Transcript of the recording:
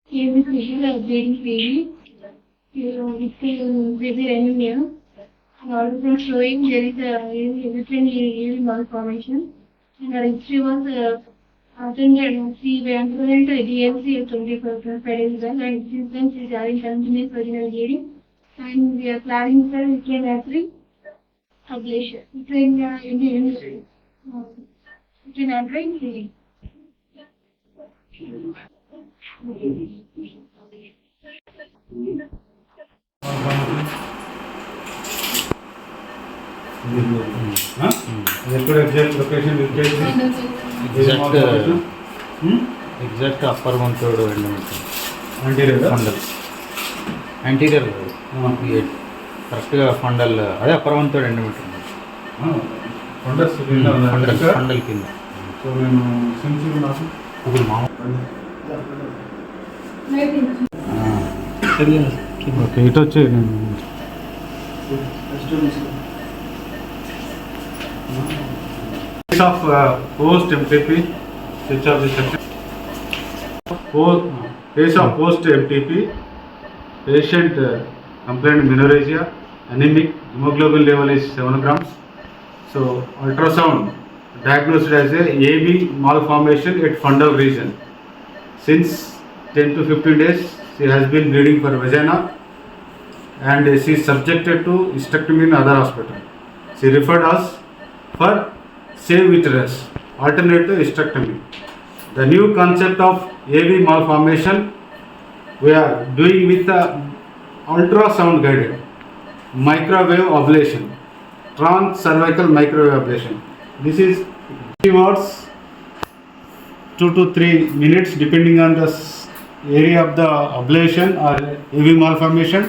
Here is visual updating baby. With baby anemia. And also showing there is a different AV malformation. And the history was attended C went to DMC at 24 Federal and symptoms is having continuous vaginal bleeding. And we are planning for weekend actually ablation. Between and bleeding. Exact location exact upper one third endometrium. Anterior correct fundal అదే upper one third endometrium. Fundal కింద. So నేను sensitive నాకు ఇప్పుడు మామ okay ఇటు వచ్చే నేను of post MTP switch off the section. Case of post MTP patient complained menorrhagia, anemic, hemoglobin level is 7 grams. So ultrasound diagnosed as a AV malformation at fundal region. Since 10 to 15 days she has been bleeding for vagina and she is subjected to hysterectomy in other hospital. She referred us for save uterus, alternative hysterectomy. The new concept of AV malformation we are doing with the ultrasound guided microwave ablation, trans-cervical microwave ablation. This is 3 hours, 2 to 3 minutes depending on the area of the ablation or AV malformation.